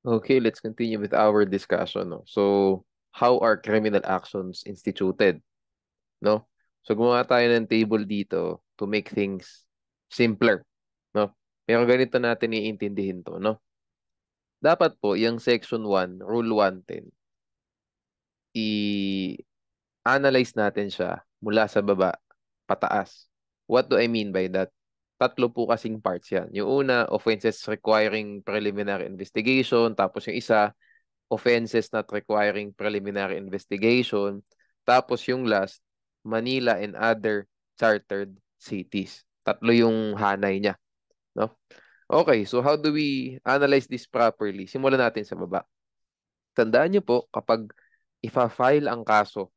Okay, let's continue with our discussion. No? So, how are criminal actions instituted? No? So, gumawa tayo ng table dito to make things simpler. No? Pero ganito natin iintindihin to. No? Dapat po, yung Section 1, Rule 110, i-analyze natin siya mula sa baba pataas. What do I mean by that? Tatlo po kasing parts yan. Yung una, offenses requiring preliminary investigation. Tapos yung isa, offenses not requiring preliminary investigation. Tapos yung last, Manila and other chartered cities. Tatlo yung hanay niya, no? Okay, so how do we analyze this properly? Simulan natin sa baba. Tandaan niyo po, kapag ifa-file ang kaso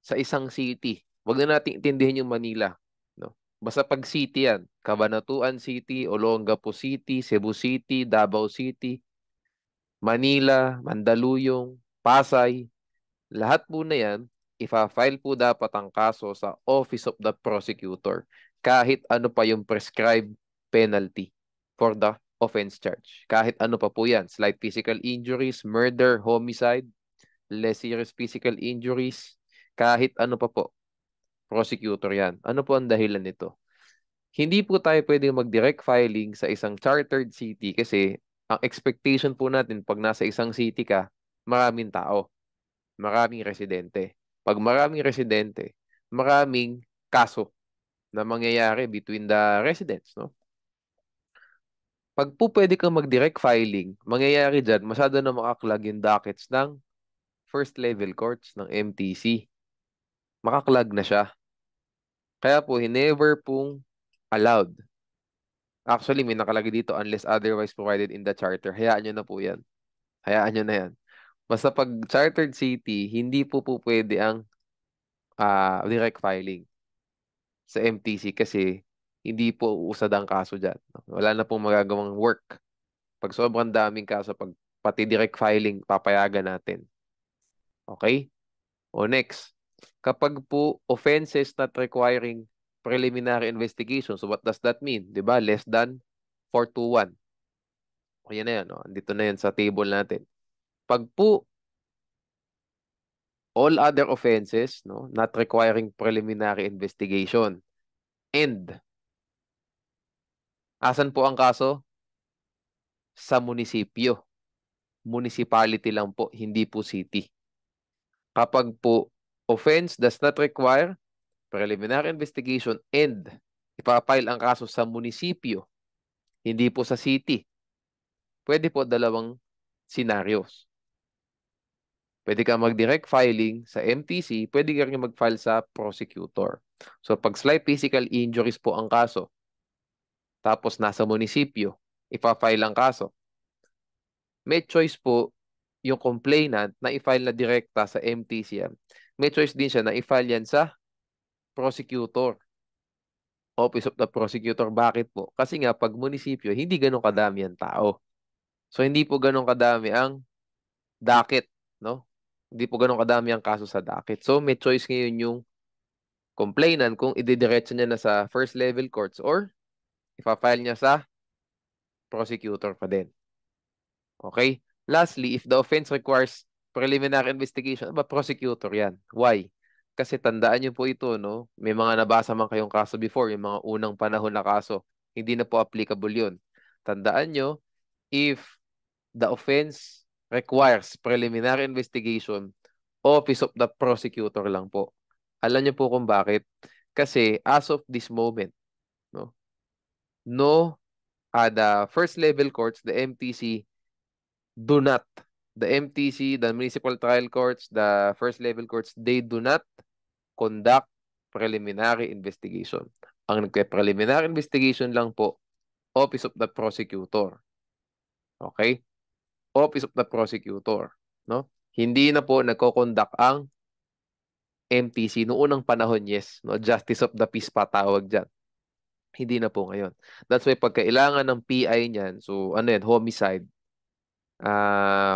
sa isang city, wag na natin intindihin yung Manila, no? Basta pag city yan, Cabanatuan City, Olongapo City, Cebu City, Davao City, Manila, Mandaluyong, Pasay, lahat po na yan, ifa-file po dapat ang kaso sa Office of the Prosecutor kahit ano pa yung prescribed penalty for the offense charge. Kahit ano pa po yan, slight physical injuries, murder, homicide, less serious physical injuries, kahit ano pa po, prosecutor yan. Ano po ang dahilan nito? Hindi po tayo pwedeng mag-direct filing sa isang chartered city kasi ang expectation po natin pag nasa isang city ka, maraming tao, maraming residente. Pag maraming residente, maraming kaso na mangyayari between the residents, no? Pag po pwede kang mag-direct filing, mangyayari dyan, masyado na makaklag yung dockets ng first level courts ng MTC. Makaklag na siya. Kaya po, never pong allowed. Actually, may nakalagay dito unless otherwise provided in the charter. Hayaan nyo na po yan. Hayaan nyo na yan. Basta pag chartered city, hindi po pwede ang direct filing sa MTC kasi hindi po uusad ang kaso dyan. Wala na pong magagawang work. Pag sobrang daming kaso, pag pati direct filing, papayagan natin. Okay? O next, kapag po offenses not requiring preliminary investigation, so what does that mean? 'Di ba? Less than 421. O yan na yan. O. Andito na yan sa table natin. Pag po all other offenses, no, not requiring preliminary investigation, and asan po ang kaso? Sa munisipyo. Municipality lang po, hindi po city. Kapag po offense does not require preliminary investigation and ipapile ang kaso sa munisipyo, hindi po sa city, pwede po dalawang scenarios. Pwede ka mag-direct filing sa MTC, pwede ka rin mag-file sa prosecutor. So pag slight physical injuries po ang kaso, tapos nasa munisipyo, ipa-file ang kaso, may choice po yung complainant na i-file na direkta sa MTC yan. May choice din siya na i-file yan sa prosecutor, Office of the Prosecutor. Bakit po? Kasi nga, pag munisipyo, hindi ganun kadami ang tao. So, hindi po ganun kadami ang docket, no? Hindi po ganun kadami ang kaso sa docket. So, may choice ngayon yung complainant kung ididiretso niya na sa first level courts or ipa-file niya sa prosecutor pa din. Okay? Lastly, if the offense requires preliminary investigation, ba prosecutor yan? Why? Kasi tandaan niyo po ito, no? May mga nabasa man kayong kaso before, yung mga unang panahon na kaso. Hindi na po applicable yun. Tandaan nyo, if the offense requires preliminary investigation, Office of the Prosecutor lang po. Alam niyo po kung bakit? Kasi as of this moment, no, the first level courts, the MTC, do not, the MTC, the municipal trial courts, the first level courts, they do not conduct preliminary investigation. Ang nagpe-preliminary investigation lang po, Office of the Prosecutor. Okay? Office of the Prosecutor. No? Hindi na po nagko-conduct ang MTC. Noong unang panahon, yes. No? Justice of the Peace pa tawag dyan. Hindi na po ngayon. That's why pagkailangan ng PI niyan, so ano yan, homicide,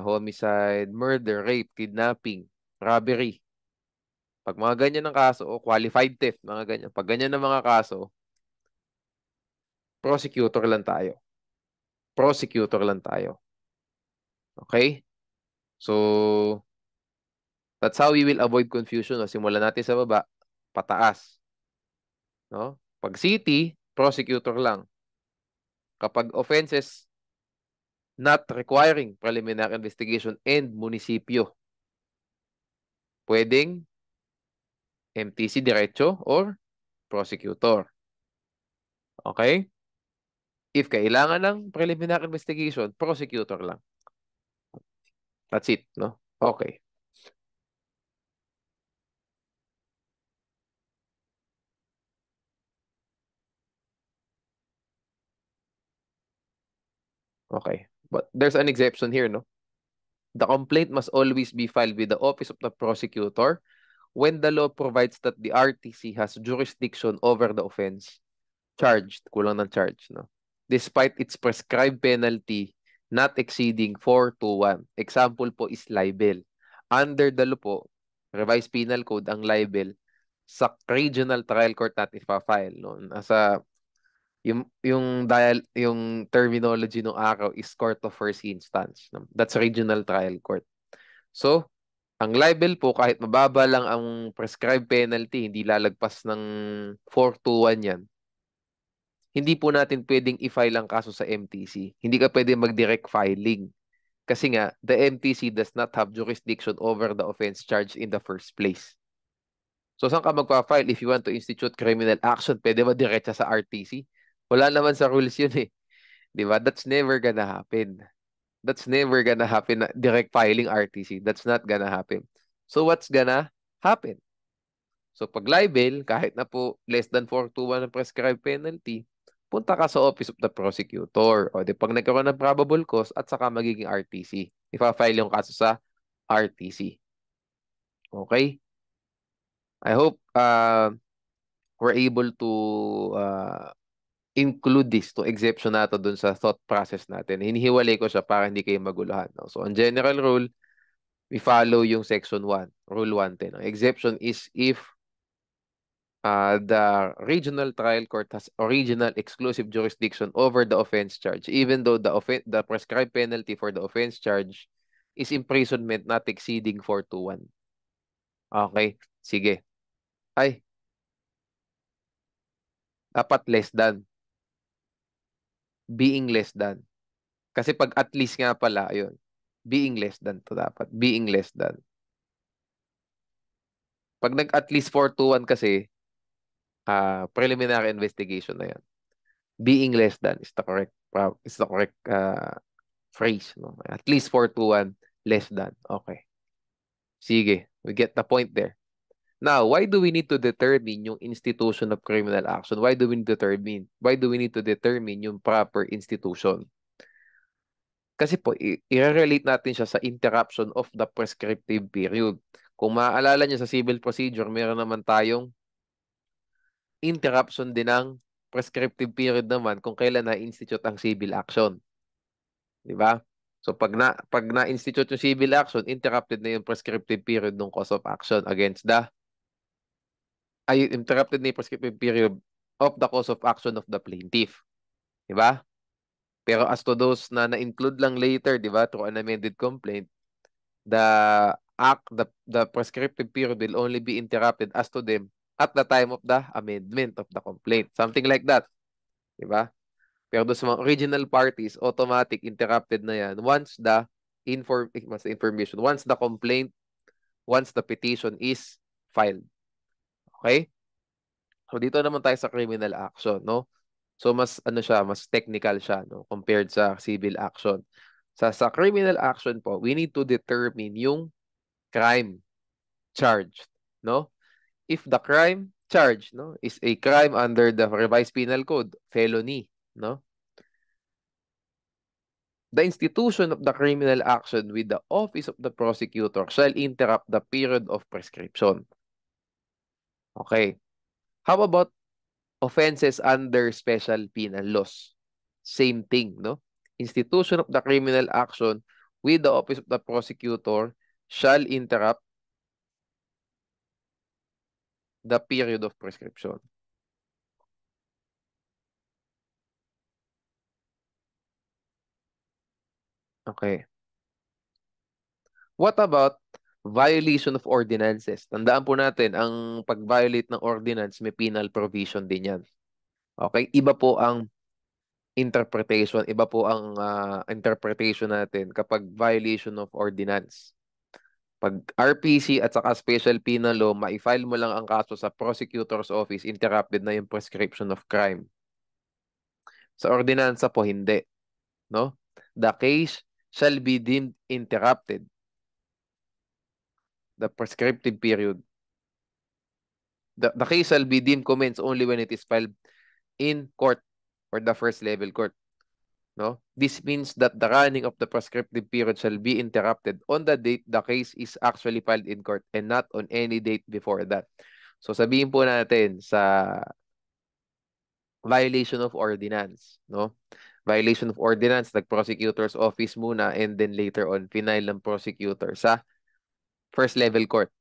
homicide, murder, rape, kidnapping, robbery. Pag mga ganyan ng kaso, o qualified theft, mga ganyan. Pag ganyan ng mga kaso, prosecutor lang tayo. Prosecutor lang tayo. Okay? So, that's how we will avoid confusion. No? Simulan natin sa baba, pataas. No? Pag city, prosecutor lang. Kapag offenses not requiring preliminary investigation and munisipyo, pwedeng MTC diretso or prosecutor. Okay? If kailangan ng preliminary investigation, prosecutor lang. That's it, no? Okay. Okay. But there's an exception here, no? The complaint must always be filed with the office of the prosecutor when the law provides that the RTC has jurisdiction over the offense charged, kulang ng charge, no? Despite its prescribed penalty not exceeding 4 to 1. Example po is libel. Under the law po, revised penal code, ang libel, sa regional trial court natin ipa-file, no? Nasa yung terminology ng araw is court of first instance, no? That's regional trial court. So, ang libel po, kahit mababa lang ang prescribed penalty, hindi lalagpas ng 4 to 1 yan, hindi po natin pwedeng i-file ang kaso sa MTC. Hindi ka pwedeng mag-direct filing. Kasi nga, the MTC does not have jurisdiction over the offense charged in the first place. So, saan ka magpa-file? If you want to institute criminal action, pwede ba diretsa sa RTC? Wala naman sa rules yun eh. Di ba? That's never gonna happen. That's never gonna happen na direct filing RTC. That's not gonna happen. So, what's gonna happen? So, pag libel, kahit na po less than 4 to 1 ang prescribed penalty, punta ka sa Office of the Prosecutor. O, di pag nagkaroon ng probable cause at saka magiging RTC. Ipa-file yung kaso sa RTC. Okay? I hope we're able to include this to exception nato dun sa thought process natin. Hinihiwalay ko siya para hindi kayo maguluhan. No? So, on general rule, we follow yung section 1, rule 110. Ang exception is if the regional trial court has original exclusive jurisdiction over the offense charge, even though the prescribed penalty for the offense charge is imprisonment not exceeding 4 to 1. Okay, sige. Ay, dapat less than. Being less than. Kasi pag at least nga pala, ayun. Being less than to dapat. Being less than. Pag nag at least 4 to 1 kasi, preliminary investigation na yan. Being less than is the correct phrase, no? At least 4 to 1, less than. Okay. Sige, we get the point there. Now, why do we need to determine yung institution of criminal action? Why do we need to determine yung proper institution? Kasi po, i-relate natin siya sa interruption of the prescriptive period. Kung maaalala niyo sa civil procedure, meron naman tayong interruption din ng prescriptive period naman kung kailan na-institute ang civil action. Di ba? So pag na-institute yung civil action, interrupted na yung prescriptive period ng cause of action against interrupted na yung prescriptive period of the cause of action of the plaintiff. Di ba? Pero as to those na na-include lang later, di ba, through an amended complaint, the the prescriptive period will only be interrupted as to them at the time of the amendment of the complaint. Something like that. Di ba? Pero doon sa mga original parties, automatic interrupted na yan once the complaint, once the petition is filed. Okay? So dito naman tayo sa criminal action, no? So mas mas technical siya, no, compared sa civil action. Sa criminal action po, we need to determine yung crime charged, no? If the crime charged, no, is a crime under the revised penal code, felony, no? The institution of the criminal action with the office of the prosecutor shall interrupt the period of prescription. Okay. How about offenses under special penal laws? Same thing, no? Institution of the criminal action with the office of the prosecutor shall interrupt the period of prescription. Okay. What about violation of ordinances? Tandaan po natin, ang pag-violate ng ordinance, may penal provision din yan. Okay? Iba po ang interpretation. Iba po ang interpretation natin kapag violation of ordinance. Pag RPC at saka Special Penal Law, ma-file mo lang ang kaso sa prosecutor's office, interrupted na yung prescription of crime. Sa ordinansa po, hindi. No? The case shall be deemed interrupted. The prescriptive period. The case shall be deemed commenced only when it is filed in court or the first level court. No? This means that the running of the prescriptive period shall be interrupted on the date the case is actually filed in court and not on any date before that. So sabihin po natin sa violation of ordinance, no? Violation of ordinance, nag-prosecutor's office muna and then later on, final ng prosecutor sa first level court.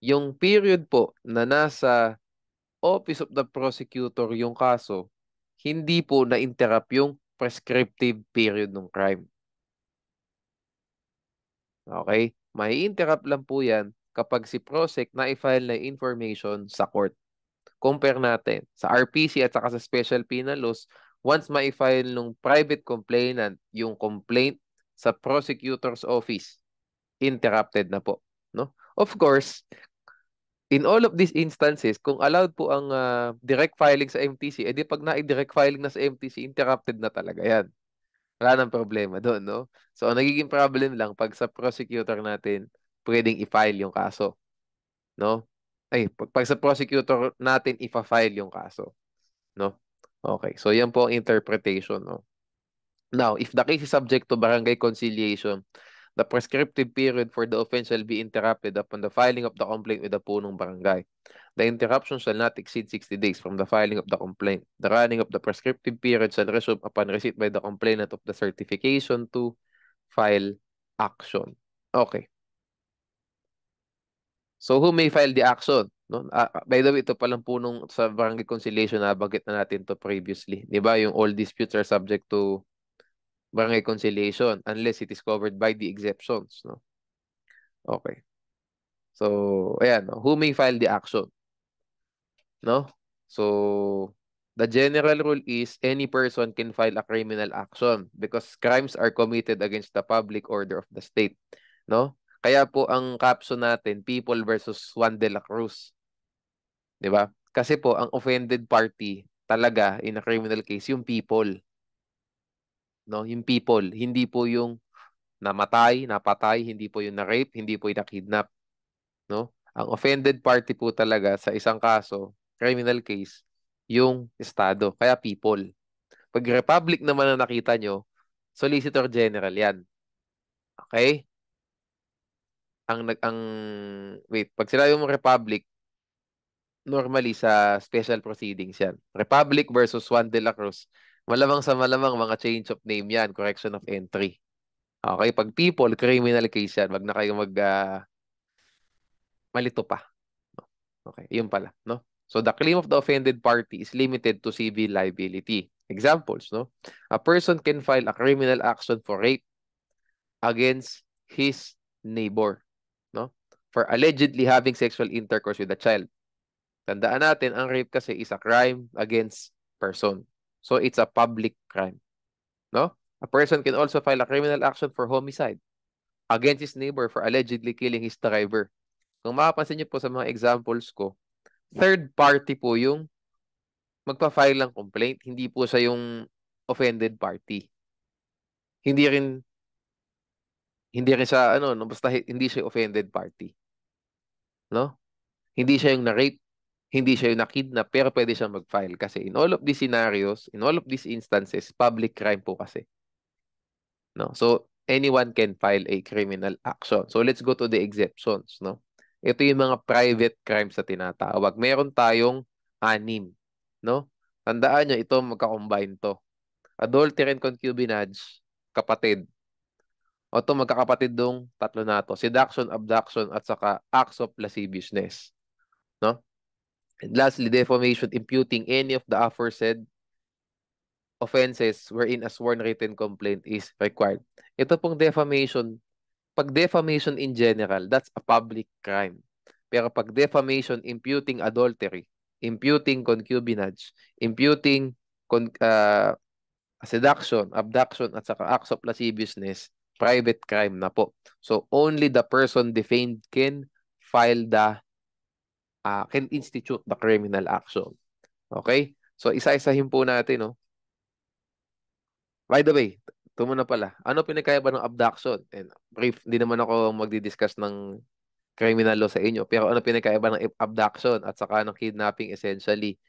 Yung period po na nasa office of the prosecutor yung kaso, hindi po na-interrupt yung prescriptive period ng crime. Okay? May interrupt lang po yan kapag si Prosec na-file na information sa court. Compare natin sa RPC at saka sa Special Penal Laws, once ma-file nung private complainant yung complaint sa prosecutor's office, interrupted na po. No? Of course, in all of these instances, kung allowed po ang direct filing sa MTC, edi pag na-direct filing na sa MTC, interrupted na talaga yan. Wala nang problema doon, no? So, ang nagiging problem lang pag sa prosecutor natin, pwedeng i-file yung kaso, no? Ay, pag sa prosecutor natin, ipa-file yung kaso, no? Okay, so yan po ang interpretation, no? Now, if the case is subject to barangay conciliation, the prescriptive period for the offense shall be interrupted upon the filing of the complaint with the punong barangay. The interruption shall not exceed 60 days from the filing of the complaint. The running of the prescriptive period shall resume upon receipt by the complainant of the certification to file action. Okay. So, who may file the action? No? By the way, ito palang punong sa barangay conciliation na banggit na natin to previously. Di ba? Yung all disputes are subject to barangay conciliation unless it is covered by the exceptions. No? Okay. So, ayan. No? Who may file the action? No? So, the general rule is any person can file a criminal action because crimes are committed against the public order of the state. No? Kaya po ang caption natin, People versus Juan de la Cruz. Di ba? Kasi po, ang offended party talaga in a criminal case, yung people. No? Yung people. Hindi po yung namatay, napatay, hindi po yung na-rape, hindi po yung na-kidnap. No? Ang offended party po talaga sa isang kaso, criminal case, yung Estado. Kaya people. Pag Republic naman na nakita nyo, Solicitor General yan. Okay? Wait, pag sinabi mo Republic, normally sa special proceedings yan. Republic versus Juan de la Cruz. Malamang sa malamang mga change of name yan, correction of entry. Okay, pag people, criminal case yan. Wag na kayo malito pa. No? Okay, yun pala, no? So the claim of the offended party is limited to civil liability. Examples, no? A person can file a criminal action for rape against his neighbor, no? For allegedly having sexual intercourse with a child. Tandaan natin, ang rape kasi is a crime against person. So it's a public crime, no? A person can also file a criminal action for homicide against his neighbor for allegedly killing his driver. Kung makapansin niyo po sa mga examples ko, third party po yung magpa-file ng complaint, hindi po siya yung offended party. Hindi rin siya no, basta hindi siya offended party, no? Hindi siya yung na-rape, hindi siya yung na-kidnap, pero pwede siyang mag-file kasi in all of these scenarios, in all of these instances, public crime po kasi. No? So, anyone can file a criminal action. So, let's go to the exceptions, no? Ito yung mga private crimes na tinatawag. Meron tayong 6, no? Tandaan nyo, ito magka-combine to. Adultery and concubinage, kapatid. O ito magkakapatid dong tatlo na to. Seduction, abduction, at saka acts of lasciviousness. No? And lastly, defamation imputing any of the aforesaid offenses wherein a sworn written complaint is required. Ito pong defamation, Pag defamation in general, that's a public crime. Pero pag defamation imputing adultery, imputing concubinage, imputing con seduction, abduction, at saka acts of lasciviousness, private crime na po. So, only the person defamed can institute the criminal action. Okay? So, isa-isahin po natin, no? By the way, ito muna pala. Ano pinagkaiba ng abduction? And brief, hindi naman ako magdi-discuss ng criminal law sa inyo. Pero ano pinagkaiba ng abduction at saka ng kidnapping essentially?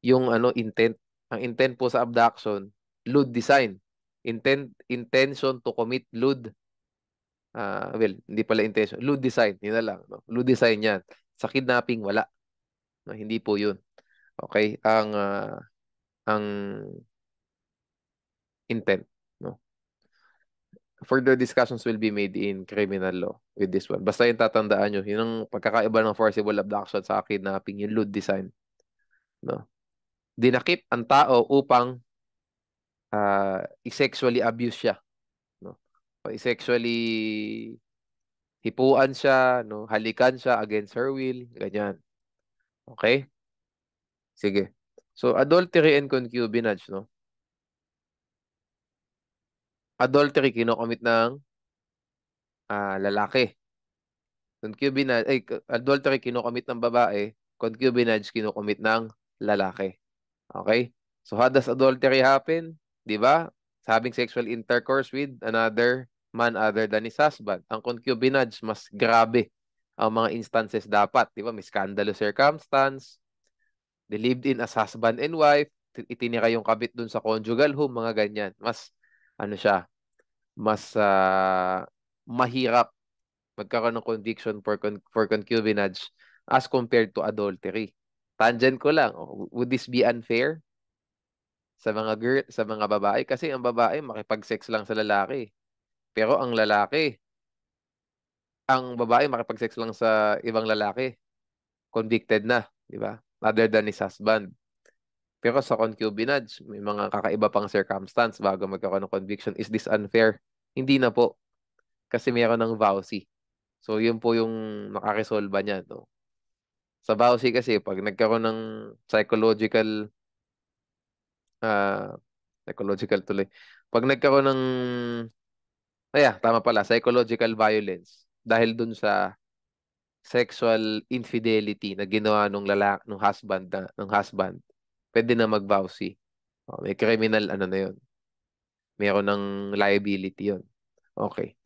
Yung intent. Ang intent po sa abduction, lewd design. Intention to commit lewd. Well, hindi pala intention. Lewd design. Yun na lang. No? Lewd design yan. Sa kidnapping, wala. No? Hindi po yun. Okay? Ang intent. No? Further discussions will be made in criminal law with this one. Basta yung tatandaan nyo, yun ang pagkakaiba ng forcible abduction sa kidnapping, yung lewd design. No? Dinakip ang tao upang i-sexually abuse siya. No? O i-sexually hipuan siya, no? Halikan siya against her will, ganyan. Okay? Sige. So, adultery and concubinage, no? Adultery, kinocommit ng lalaki. Adultery, kinocommit ng babae. Concubinage, kinocommit ng lalaki. Okay? So, how does adultery happen? Di ba? Having sexual intercourse with another man other than his husband. Ang concubinage, mas grabe ang mga instances dapat. Di ba? May scandalous circumstance. They lived in as husband and wife. Itinira yung kabit dun sa conjugal home, mga ganyan. Mas, mas mahirap magkaroon ng conviction for concubinage as compared to adultery. Tangent ko lang, would this be unfair sa mga babae? Kasi ang babae makipag-sex lang sa lalaki. Pero ang babae makipag-sex lang sa ibang lalaki, convicted na, di ba? Other than his husband. Pero sa concubinage, may mga kakaiba pang circumstance bago magkaroon ng conviction. Is this unfair? Hindi na po. Kasi meron ng vowsy. So, yun po yung nakaresolba niya. No? Sa vowsy kasi, pag nagkaroon ng ah, psychological tuloy. Pag nagkaroon ng, tama pala, psychological violence dahil dun sa sexual infidelity na ginawa nung husband, pwede na mag-vowsy. May criminal na yun. Meron ng liability yun. Okay.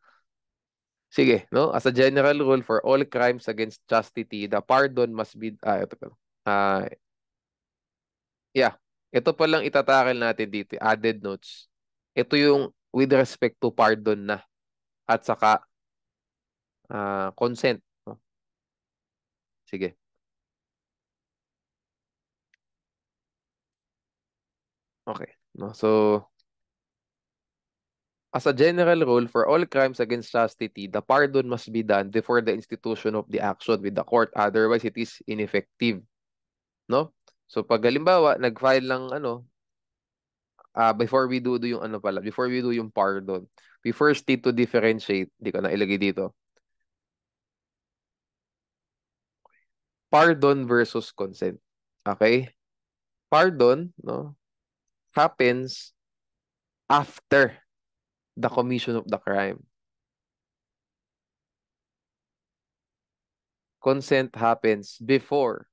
Sige, no? As a general rule, for all crimes against chastity, the pardon must be, ito pa. Yeah. Ito pa lang itatakil natin dito, added notes. Ito yung with respect to pardon na at saka consent. No? Sige. Okay. No? So, as a general rule, for all crimes against chastity, the pardon must be done before the institution of the action with the court. Otherwise, it is ineffective. No? So, pag halimbawa, nag-file lang before we do yung pardon, we first need to differentiate, hindi ko na ilagay dito, pardon versus consent. Okay? Pardon, no, happens after the commission of the crime. Consent happens before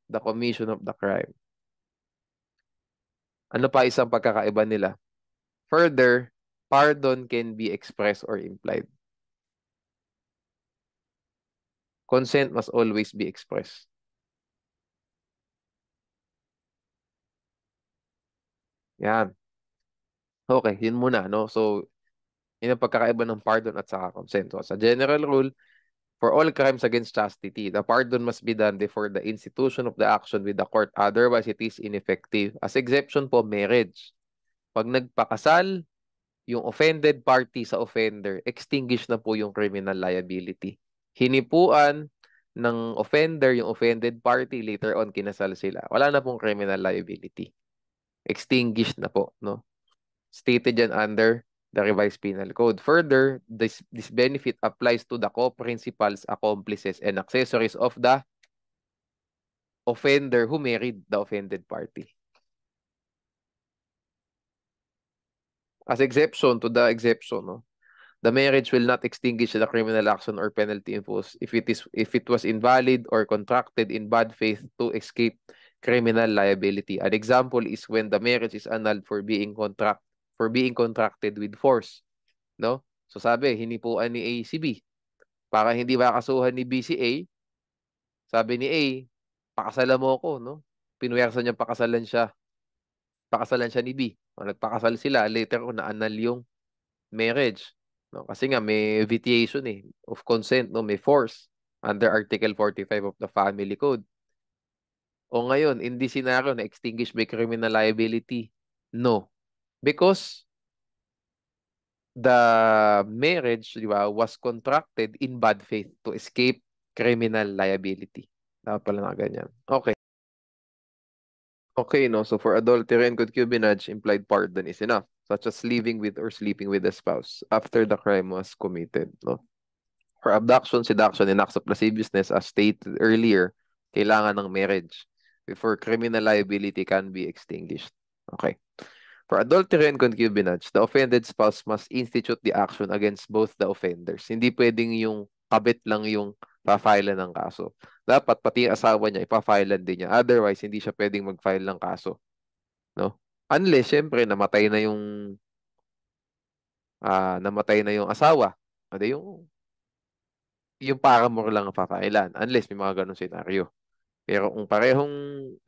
the commission of the crime. Ano pa isang pagkakaiba nila? Further, pardon can be expressed or implied. Consent must always be expressed. Yan. Okay, yun muna, no? So, yun ang pagkakaiba ng pardon at saka consent. So, sa general rule, for all crimes against chastity, the pardon must be done before the institution of the action with the court. Otherwise, it is ineffective. As exception po, marriage. Pag nagpakasal, yung offended party sa offender, extinguish na po yung criminal liability. Hinipuan ng offender, yung offended party, later on kinasal sila. Wala na pong criminal liability. Extinguished na po, no? Stated yan under the revised penal code. Further, this benefit applies to the co-principals, accomplices, and accessories of the offender who married the offended party. As exception to the exception, no? The marriage will not extinguish the criminal action or penalty imposed if it was invalid or contracted in bad faith to escape criminal liability. An example is when the marriage is annulled for being contracted with force, no? So sabi, hinipuan ni A si B. Para hindi makasuhan ni B si A, sabi ni A, pakasalan mo ako, no? Pinuwersa niya pakasalan siya. Pakasalan siya ni B. O, nagpakasal sila, later on na-annul yung marriage. No? Kasi nga may vitiation of consent, no? May force under Article 45 of the Family Code. O ngayon, in this scenario, na-extinguish by criminal liability? No. Because the marriage, di ba, was contracted in bad faith to escape criminal liability. Dapat pala na ganyan. Okay. Okay, no? So for adultery and concubinage, implied pardon is enough, such as living with or sleeping with the spouse after the crime was committed, no? For abduction, seduction, and acts of lasciviousness, as stated earlier, kailangan ng marriage before criminal liability can be extinguished. Okay. For adultery and concubinage, the offended spouse must institute the action against both the offenders. Hindi pwedeng yung kabit lang yung pa-file ng kaso. Dapat pati yung asawa niya, ipa-file din niya. Otherwise, hindi siya pwedeng mag-file ng kaso. No? Unless, syempre, namatay na yung asawa. Ano yung paramour lang ang papailan. Unless may mga ganun senaryo. Pero kung parehong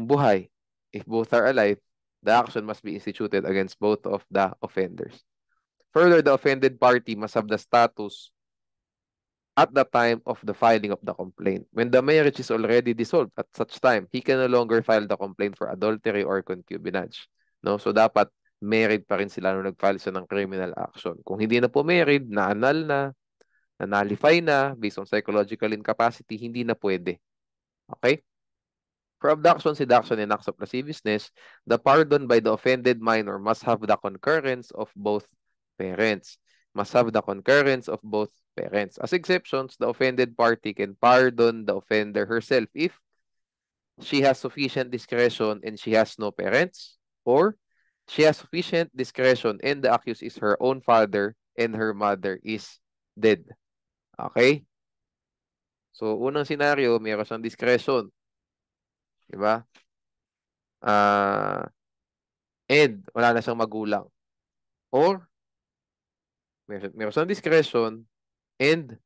buhay, if both are alive, the action must be instituted against both of the offenders. Further, the offended party must have the status at the time of the filing of the complaint. When the marriage is already dissolved at such time, he can no longer file the complaint for adultery or concubinage. No? So, dapat married pa rin sila nung nag-file siya ng criminal action. Kung hindi na po married, na-annul na, na-nullify na, based on psychological incapacity, hindi na pwede. Okay? For abduction, seduction, and acts of lasciviousness, the pardon by the offended minor must have the concurrence of both parents. Must have the concurrence of both parents. As exceptions, the offended party can pardon the offender herself if she has sufficient discretion and she has no parents, or she has sufficient discretion and the accused is her own father and her mother is dead. Okay? So, unang senaryo, mayroon siyang discretion. Diba? And wala na siyang magulang. Or, meron siyang discretion and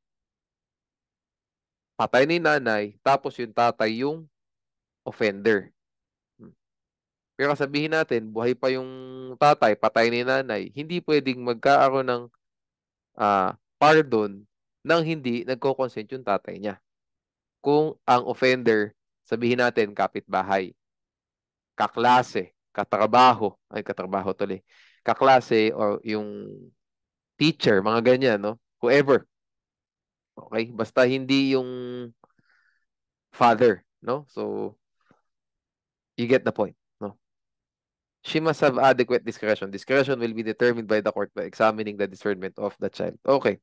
patay ni nanay, tapos yung tatay yung offender. Pero sabihin natin, buhay pa yung tatay, patay ni nanay, hindi pwedeng magkaaroon ng pardon nang hindi nagko-consent yung tatay niya. Kung ang offender, sabihin natin, kapitbahay, kaklase, katrabaho tuloy, kaklase o yung teacher, mga ganyan, no? Whoever. Okay? Basta hindi yung father, no? So, you get the point, no? She must have adequate discretion. Discretion will be determined by the court by examining the discernment of the child. Okay.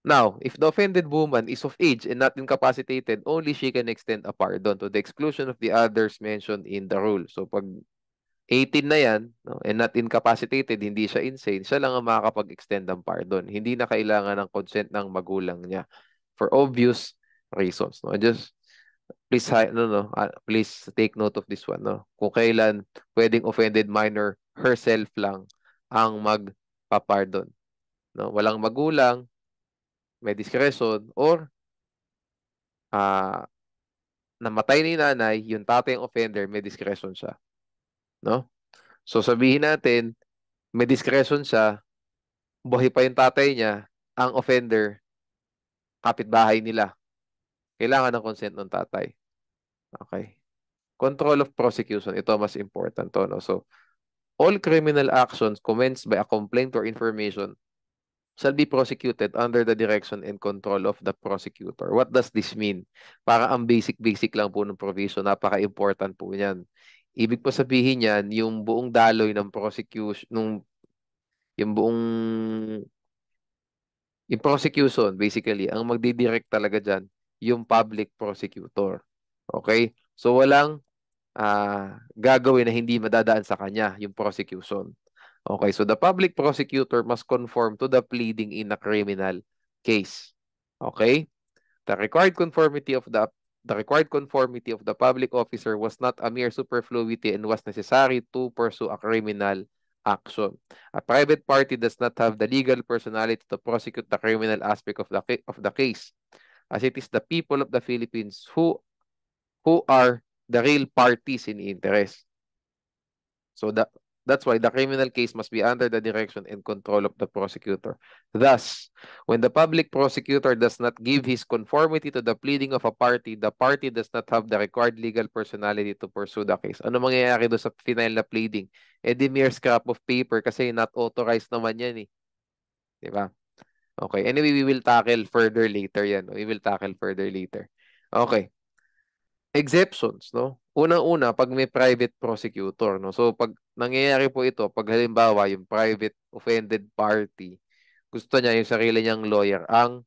Now, if the offended woman is of age and not incapacitated, only she can extend a pardon to the exclusion of the others mentioned in the rule. So, pag 18 na yan, no, and not incapacitated, hindi siya insane, siya lang ang makakapag-extend ng pardon. Hindi na kailangan ng consent ng magulang niya for obvious reasons. No? Just please please take note of this one, no. Kung kailan pwedeng offended minor herself lang ang magpapardon, no. Walang magulang, may discretion, or namatay ni nanay, yung tatay ang offender, may discretion siya, no. So sabihin natin, may discretion siya, buhay pa yung tatay niya, ang offender, kapitbahay nila. Kailangan ng consent ng tatay. Okay. Control of prosecution, ito mas important to, no. So all criminal actions commenced by a complaint or information shall be prosecuted under the direction and control of the prosecutor. What does this mean? Para ang basic lang po ng provision, napaka-important po niyan. Ibig po sabihin yan, yung buong daloy ng prosecution, yung buong yung prosecution, basically, ang magdidirect talaga dyan, yung public prosecutor. Okay? So, walang gagawin na hindi madadaan sa kanya, yung prosecution. Okay, so the public prosecutor must conform to the pleading in a criminal case. Okay? The required conformity of the public officer was not a mere superfluity and was necessary to pursue a criminal action. A private party does not have the legal personality to prosecute the criminal aspect of the case, as it is the people of the Philippines who are the real parties in interest. So that's why the criminal case must be under the direction and control of the prosecutor. Thus, when the public prosecutor does not give his conformity to the pleading of a party, the party does not have the required legal personality to pursue the case. Ano mangyayari doon sa final na pleading? Eh di mere scrap of paper kasi not authorized naman yan eh. Di ba? Okay. Anyway, we will tackle further later yan. We will tackle further later. Okay. Exceptions, no? Unang-una, pag may private prosecutor, no? So, pag nangyayari po ito, pag halimbawa, yung private offended party, gusto niya yung sarili niyang lawyer ang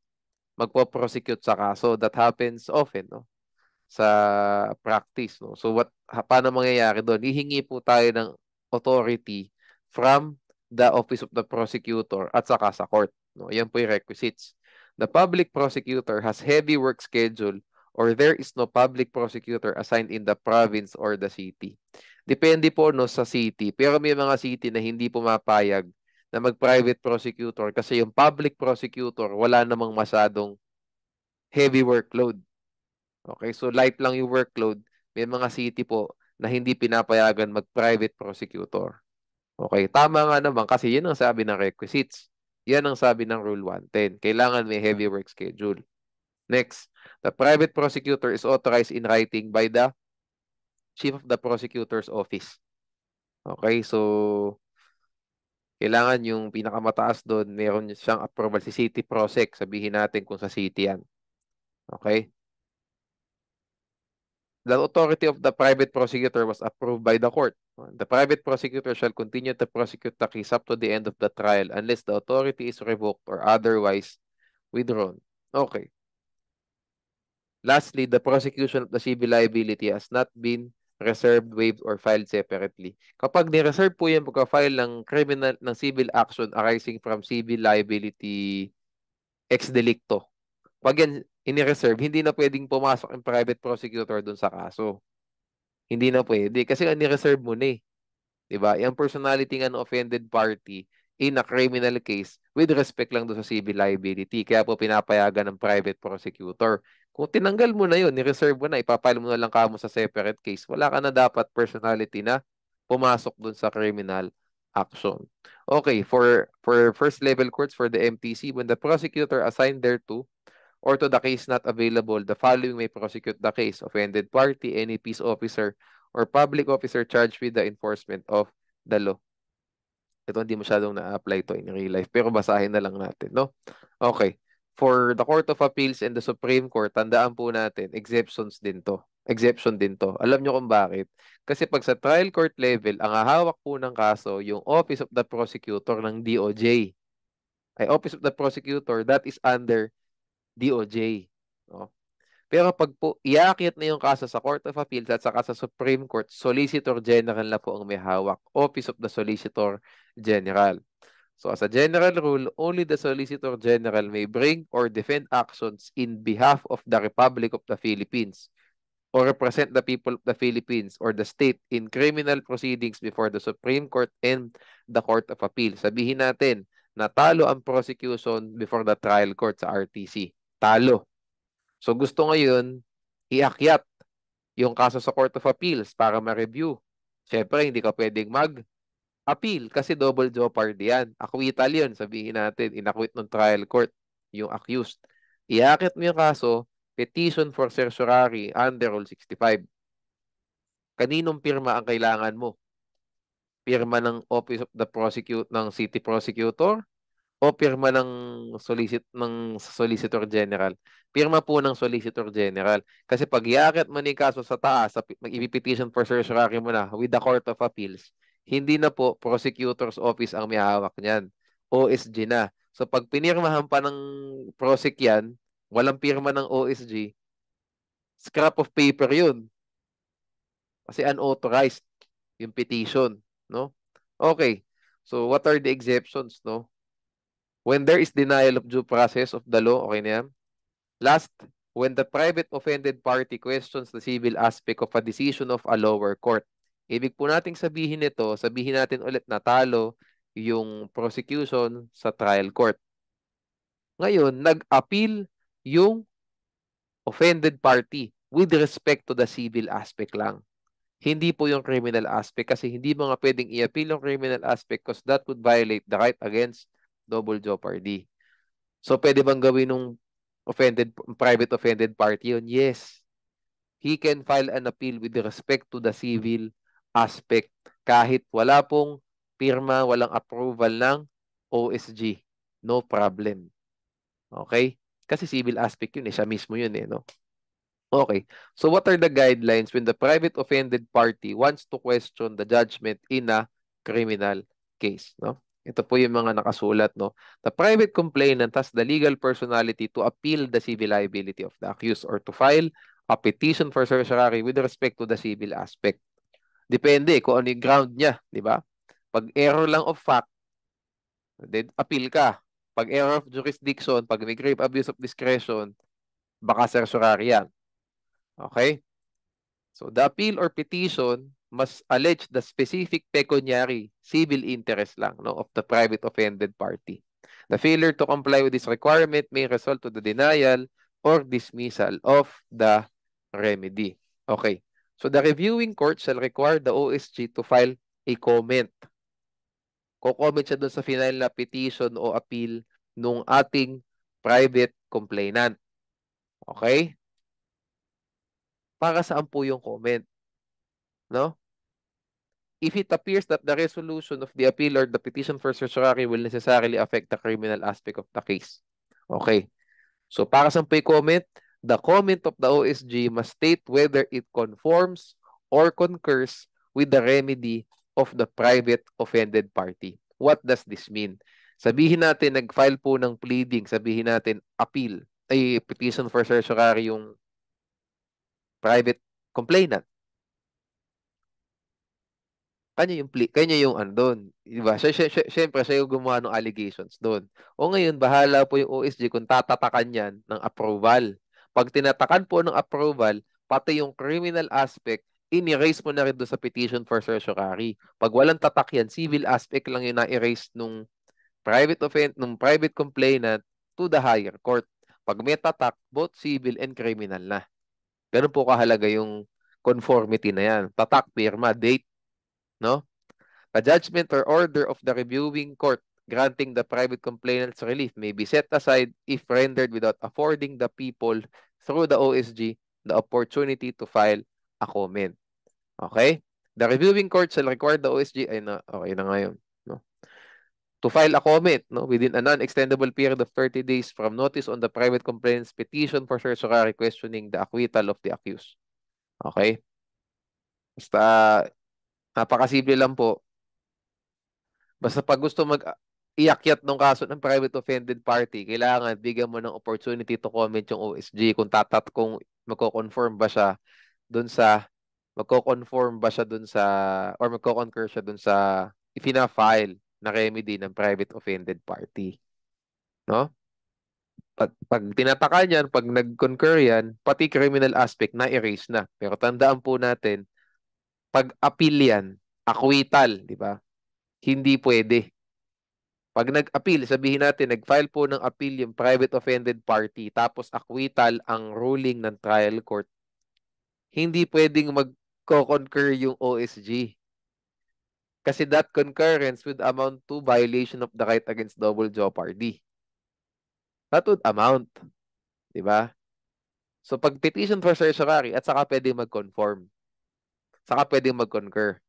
magpo-prosecute sa kaso. That happens often, no? Sa practice, no? So, paano mangyayari doon? Hihingi po tayo ng authority from the office of the prosecutor at saka sa court, no? Yan po yung requisites. The public prosecutor has heavy work schedule or there is no public prosecutor assigned in the province or the city. Depende po no sa city, pero may mga city na hindi pumapayag na mag-private prosecutor kasi yung public prosecutor wala namang masyadong heavy workload. Okay, so light lang yung workload. May mga city po na hindi pinapayagan mag-private prosecutor. Okay, tama nga naman kasi yun ang sabi ng requisites. Yan ang sabi ng Rule 110. Kailangan may heavy work schedule. Next, the private prosecutor is authorized in writing by the Chief of the Prosecutor's Office. Okay, so kailangan yung pinakamataas doon, meron siyang approval si City Prosec. Sabihin natin kung sa city yan. Okay? The authority of the private prosecutor was approved by the court. The private prosecutor shall continue to prosecute the case up to the end of the trial unless the authority is revoked or otherwise withdrawn. Okay. Lastly, the prosecution of the civil liability has not been reserved, waived, or filed separately. Kapag ni-reserve po yung pagka-file ng civil action arising from civil liability ex delicto, pag yan ini-reserve, hindi na pwedeng pumasok yung private prosecutor dun sa kaso. Hindi na pwede kasi ni-reserve mo na eh. 'Di ba? Yung personality ng offended party in a criminal case with respect lang do sa civil liability. Kaya po pinapayagan ng private prosecutor. Kung tinanggal mo na 'yon, ni-reserve mo na, ipapile mo na lang kamo sa separate case. Wala ka na dapat personality na pumasok dun sa criminal action. Okay, for first level courts for the MTC, when the prosecutor assigned thereto or to the case not available, the following may prosecute the case: offended party, any peace officer, or public officer charged with the enforcement of the law. Ito hindi masyadong na-apply to in real life, pero basahin na lang natin, no? Okay. For the Court of Appeals and the Supreme Court, tandaan po natin, exceptions din to. Exception din to. Alam nyo kung bakit? Kasi pag sa trial court level, ang hahawak po ng kaso, yung Office of the Prosecutor ng DOJ. Ay, Office of the Prosecutor, that is under DOJ. No? Pero pag po iakyat na yung kaso sa Court of Appeals at saka sa Supreme Court, Solicitor General na po ang may hawak. Office of the Solicitor General. So as a general rule, only the Solicitor General may bring or defend actions in behalf of the Republic of the Philippines or represent the people of the Philippines or the state in criminal proceedings before the Supreme Court and the Court of Appeal. Sabihin natin, natalo ang prosecution before the trial court sa RTC. Talo. So gusto ngayon, iakyat yung kaso sa Court of Appeals para ma-review. Siyempre, hindi ka pwedeng mag-appeal kasi double jeopardy yan. Acquittal yun, sabihin natin, inakwit ng trial court yung accused. Iakyat mo yung kaso, petition for certiorari under Rule 65. Kaninong pirma ang kailangan mo? Pirma ng Office of the City Prosecutor o pirma ng Solicitor General. Pirma po ng Solicitor General. Kasi pag iaakit mo ni kaso sa taas, mag-i-petition for certiorari mo na with the Court of Appeals, hindi na po Prosecutor's Office ang may hawak niyan. OSG na. So pag pinirmahan pa ng prosec yan, walang pirma ng OSG, scrap of paper yun. Kasi unauthorized yung petition, no? Okay. So what are the exceptions, no? When there is denial of due process of the law, okay na yan? Last, when the private offended party questions the civil aspect of a decision of a lower court. Ibig po nating sabihin nito, sabihin natin ulit na talo yung prosecution sa trial court. Ngayon, nag-appeal yung offended party with respect to the civil aspect lang. Hindi po yung criminal aspect kasi hindi mo nga pwedeng i-appeal yung criminal aspect because that would violate the right against double jeopardy. So, pwede bang gawin nung private offended party yun? Yes. He can file an appeal with respect to the civil aspect kahit wala pong pirma, walang approval ng OSG. No problem. Okay? Kasi civil aspect yun eh. Siya mismo yun eh. No? Okay. So what are the guidelines when the private offended party wants to question the judgment in a criminal case? No? Ito po yung mga nakasulat. No? The private complainant has the legal personality to appeal the civil liability of the accused or to file a petition for certiorari with respect to the civil aspect. Depende kung ano yung ground niya. Di ba? Pag error lang of fact, then appeal ka. Pag error of jurisdiction, pag may grave abuse of discretion, baka certiorari yan. Okay? So the appeal or petition must allege the specific pecuniary civil interest lang no, of the private offended party. The failure to comply with this requirement may result to the denial or dismissal of the remedy. Okay. So the reviewing court shall require the OSG to file a comment. Ko-comment siya doon sa final na petition o appeal nung ating private complainant. Okay? Para saan po yung comment? No? If it appears that the resolution of the appeal or the petition for certiorari will necessarily affect the criminal aspect of the case. Okay. So para sa comment, the comment of the OSG must state whether it conforms or concurs with the remedy of the private offended party. What does this mean? Sabihin natin, nag-file po ng pleading, sabihin natin, appeal, ay petition for certiorari yung private complainant. Kanya yung andon, di ba? Siyempre, siya yung gumawa ng allegations doon. O ngayon, bahala po yung OSG kung tatatakan yan ng approval. Pag tinatakan po ng approval, pati yung criminal aspect, in-erase mo na rin doon sa petition for certiorari. Pag walang tatak yan, civil aspect lang yung na-erase nung private complainant to the higher court. Pag may tatak, both civil and criminal na. Ganun po kahalaga yung conformity na yan. Tatak, pirma, date, no? A judgment or order of the reviewing court granting the private complainant's relief may be set aside if rendered without affording the people through the OSG the opportunity to file a comment. Okay? The reviewing court shall require the OSG, okay na ngayon, no? To file a comment no, within a non-extendable period of 30 days from notice on the private complainant's petition for certiorari questioning the acquittal of the accused. Okay? Basta, napakasimple lang po. Basta pag gusto iakyat ng kaso ng private offended party, kailangan bigyan mo ng opportunity to comment yung OSG kung magko-conform ba siya dun sa or magko-concur siya dun sa ifina-file na remedy ng private offended party. No? Pag tinataka yan, pag nag-concur yan, pati criminal aspect na erase na. Pero tandaan po natin, pag appeal yan, acquittal, di ba? Hindi pwede. Pag nag-appeal, sabihin natin, nag-file po ng appeal yung private offended party, tapos acquittal ang ruling ng trial court, hindi pwedeng mag-concur yung OSG. Kasi that concurrence would amount to violation of the right against double jeopardy. That would amount. Di ba? So, pag petition for certiorari, at saka pwedeng mag-conform. Saka pwedeng mag-concur.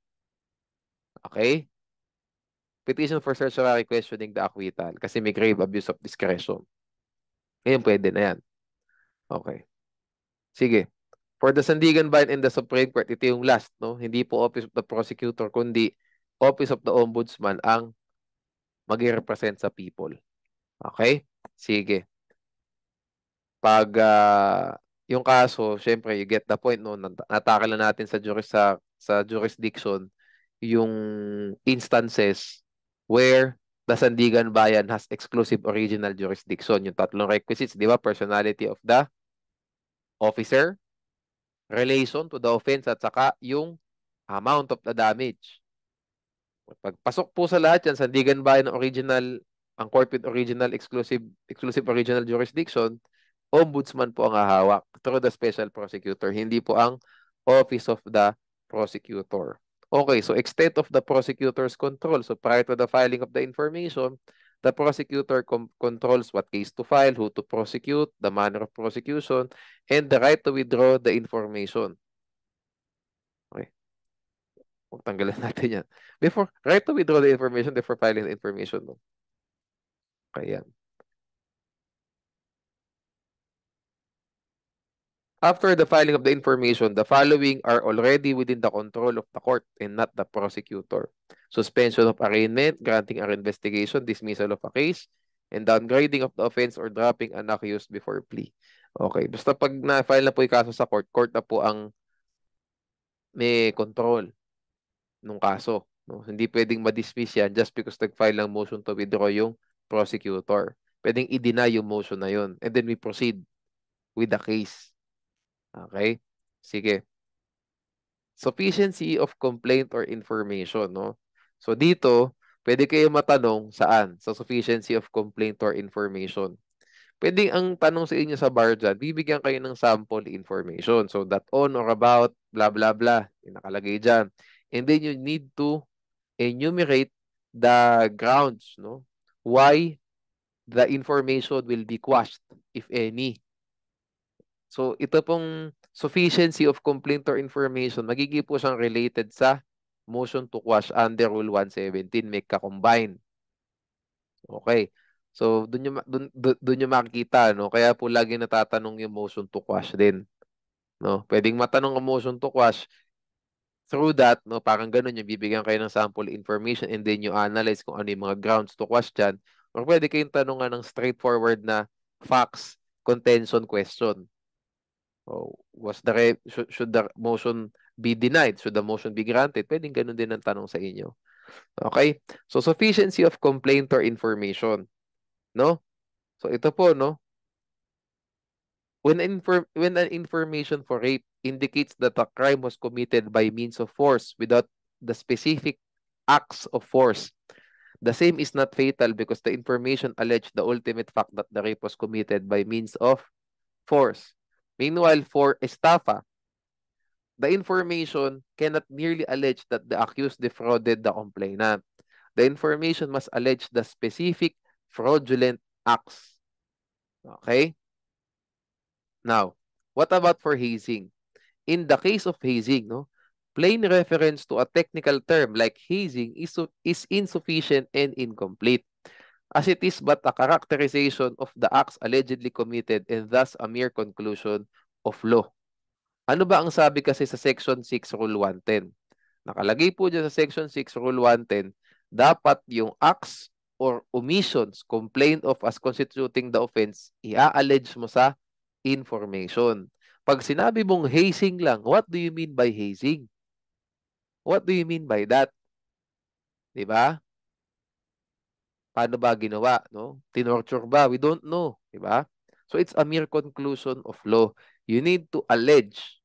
Okay? petition for certiorari questioning the acquittal kasi may grave abuse of discretion. Ngayon, pwede na yan. Okay. Sige. For the Sandigan Bayan and the Supreme Court, ito yung last, no? Hindi po Office of the Prosecutor, kundi Office of the Ombudsman ang mag-represent sa people. Okay? Sige. Pag yung kaso, syempre, you get the point, no? Nataka lang natin sa jurisdiction yung instances where the Sandigan Bayan has exclusive original jurisdiction. Yung tatlong requisites, di ba? Personality of the officer, relation to the offense, at saka yung amount of the damage. Pagpasok po sa lahat yan, Sandigan Bayan ang court with original exclusive original jurisdiction, ombudsman po ang hahawak through the special prosecutor, hindi po ang office of the prosecutor. Okay, so extent of the prosecutor's control. So prior to the filing of the information, the prosecutor controls what case to file, who to prosecute, the manner of prosecution, and the right to withdraw the information. Okay. Tanggalan natin yan. Right to withdraw the information before filing the information. No? Okay, yan. After the filing of the information, the following are already within the control of the court and not the prosecutor. Suspension of arraignment, granting an investigation, dismissal of a case, and downgrading of the offense or dropping an accused before plea. Okay, basta pag na-file na po yung kaso sa court, court na po ang may control nung kaso. No? Hindi pwedeng ma-dismiss yan just because nag-file ng motion to withdraw yung prosecutor. Pwedeng i-deny yung motion na yun. And then we proceed with the case. Okay? Sige. Sufficiency of complaint or information, no? So dito, pwede kayo matanong saan? Sa sufficiency of complaint or information. Pwede ang tanong sa inyo sa bar dyan, bibigyan kayo ng sample information. So that on or about, blah, blah, blah. Yung nakalagay dyan. And then you need to enumerate the grounds, no? Why the information will be quashed, if any. So, ito pong sufficiency of complaint or information, magiging po siyang related sa motion to quash under Rule 117, may ka-combine. Okay. So, doon nyo makikita, no? Kaya po lagi natatanong yung motion to quash din. No? Pwedeng matanong ang motion to quash through that, no? Parang ganun yung bibigyan kayo ng sample information and then you analyze kung ano yung mga grounds to quash dyan. Or pwede kayong tanongan ng straightforward na facts contention question. Oh, should the motion be denied? Should the motion be granted? Pwedeng ganun din ang tanong sa inyo. Okay? So, sufficiency of complaint or information. No? So, ito po, no? When an information for rape indicates that a crime was committed by means of force without the specific acts of force, the same is not fatal because the information alleged the ultimate fact that the rape was committed by means of force. Meanwhile, for estafa, the information cannot merely allege that the accused defrauded the complainant. The information must allege the specific fraudulent acts. Okay? Now, what about for hazing? In the case of hazing, no, plain reference to a technical term like hazing is insufficient and incomplete, as it is but a characterization of the acts allegedly committed and thus a mere conclusion of law. Ano ba ang sabi kasi sa Section 6 Rule 110? Nakalagay po dyan sa Section 6 Rule 110, dapat yung acts or omissions complained of as constituting the offense, i-allege mo sa information. Pag sinabi mong hazing lang, what do you mean by hazing? What do you mean by that? Diba? Paano ba ginawa? No? Tinorture ba? We don't know. Diba? So it's a mere conclusion of law. You need to allege.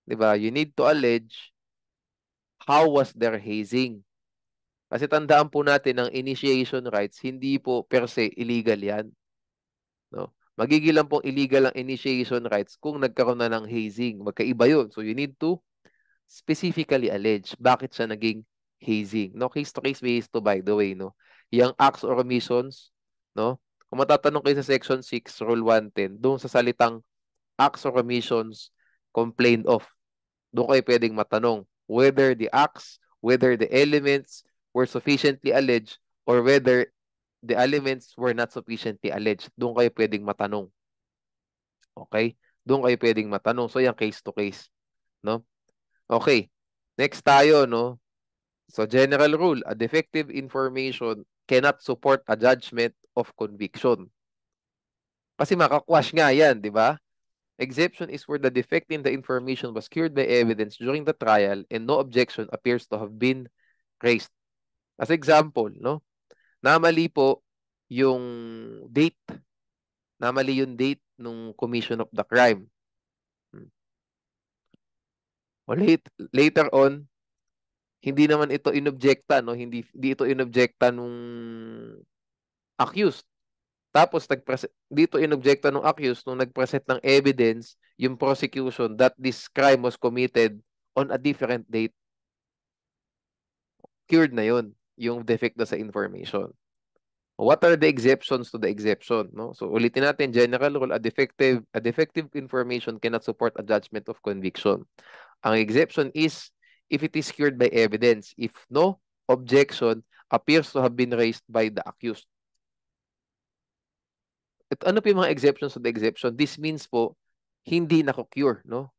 Diba? You need to allege how was their hazing. Kasi tandaan po natin ang initiation rights, hindi po per se illegal yan. No? Magiging lang pong illegal ang initiation rights kung nagkaroon na ng hazing. Magkaiba yun. So you need to specifically allege bakit siya naging hazing. No, case to case basis to, by the way, no. Yung acts or omissions, no? Kung matatanong kayo sa section 6 rule 110, doon sa salitang acts or omissions complained of, doon kayo pwedeng matanong whether the acts, whether the elements, were sufficiently alleged or whether the elements were not sufficiently alleged. Doon kayo pwedeng matanong. Okay? Doon kayo pwedeng matanong. So, yung case to case. No? Okay. Next tayo, no? So, general rule, a defective information cannot support a judgment of conviction. Kasi makakwash nga yan, di ba? Exception is where the defect in the information was cured by evidence during the trial and no objection appears to have been raised. As example, no? Namali po yung date. Namali yung date nung commission of the crime. O later on, hindi naman ito inobjekta, no? Hindi ito inobjekta nung accused. Tapos dito inobjekta nung accused nung nagpresent ng evidence yung prosecution that this crime was committed on a different date. Cured na yun, yung defect na sa information. What are the exceptions to the exception? No? So ulitin natin, general rule, a defective information cannot support a judgment of conviction. Ang exception is if it is cured by evidence, if no objection appears to have been raised by the accused. At ano po yung mga exceptions to the exception? This means po, hindi nako-cure, no?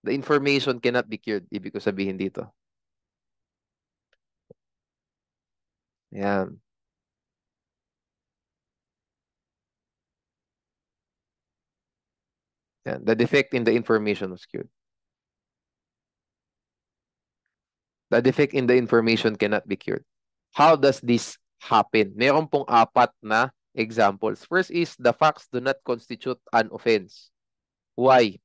The information cannot be cured. Ibig ko sabihin dito. Yan. Yan. The defect in the information was cured. The defect in the information cannot be cured. How does this happen? Meron pong apat na examples. First is the facts do not constitute an offense. Why?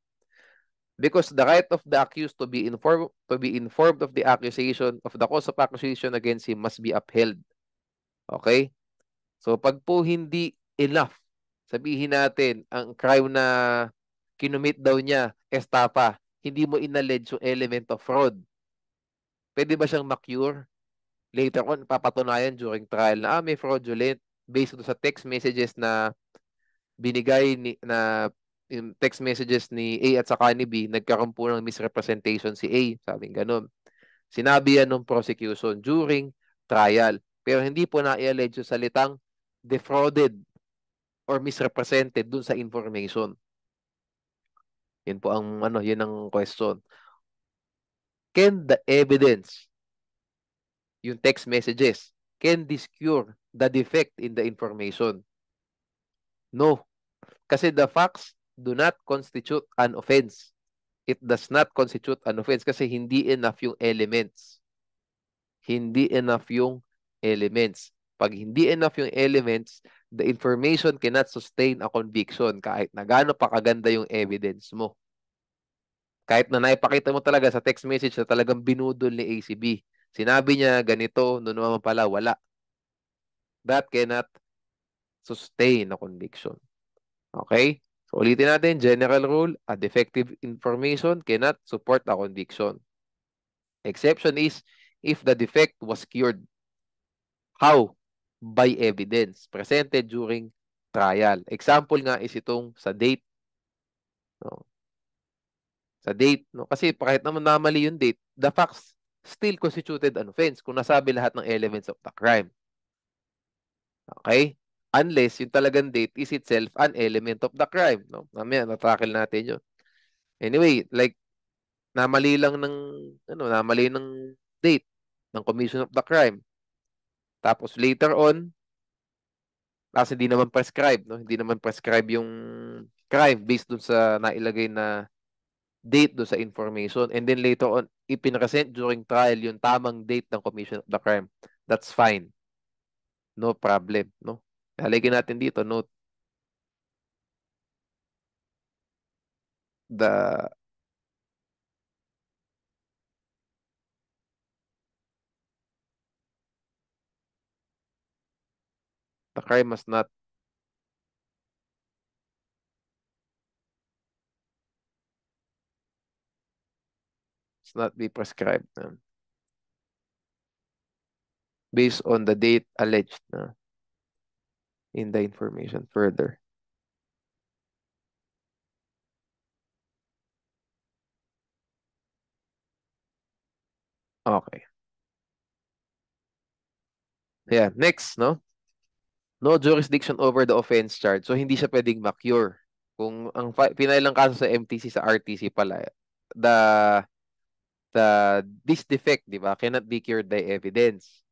Because the right of the accused to be informed of the accusation of the cause of accusation against him must be upheld. Okay? So pag po hindi enough, sabihin natin ang crime na kinumit daw niya, estafa, hindi mo inallege yung element of fraud. Pwede ba siyang ma-cure? Later on, papatunayan during trial na may fraudulent based sa text messages na binigay yung text messages ni A at saka ni B, nagkaroon po ng misrepresentation si A, sabing ganun. Sinabi yan ng prosecution during trial. Pero hindi po na-allege yung salitang defrauded or misrepresented dun sa information. Yun po ang yun ang question. Can the evidence, yung text messages, can this cure the defect in the information? No. Kasi the facts do not constitute an offense. It does not constitute an offense kasi hindi enough yung elements. Hindi enough yung elements. Pag hindi enough yung elements, the information cannot sustain a conviction kahit na gaano pa kaganda yung evidence mo. Kahit na naipakita mo talaga sa text message na talagang binudol ni ACB. Sinabi niya ganito, noon naman pala wala. That cannot sustain a conviction. Okay? So ulitin natin, general rule, a defective information cannot support a conviction. Exception is if the defect was cured. How? By evidence presented during trial. Example nga is itong sa date. No? Sa date. No? Kasi kahit naman namali yung date, the facts still constituted an offense kung nasabi lahat ng elements of the crime. Okay? Unless yung talagang date is itself an element of the crime. No? Mamaya, natakil natin yun. Anyway, like, namali ng date ng commission of the crime. Tapos later on, kasi hindi naman prescribe, no? Hindi naman prescribe yung crime based dun sa nailagay na date do sa information. And then later on, ipinresent during trial yung tamang date ng commission of the crime. That's fine. No problem, no? Halagyan natin dito, note the crime must not be prescribed based on the date alleged in the information further. Okay. Yeah, next, no? No jurisdiction over the offense charge. So, hindi siya pwedeng ma-cure. Kung ang pinailang kaso sa MTC sa RTC pala, the this defect, di ba, cannot be cured by evidence.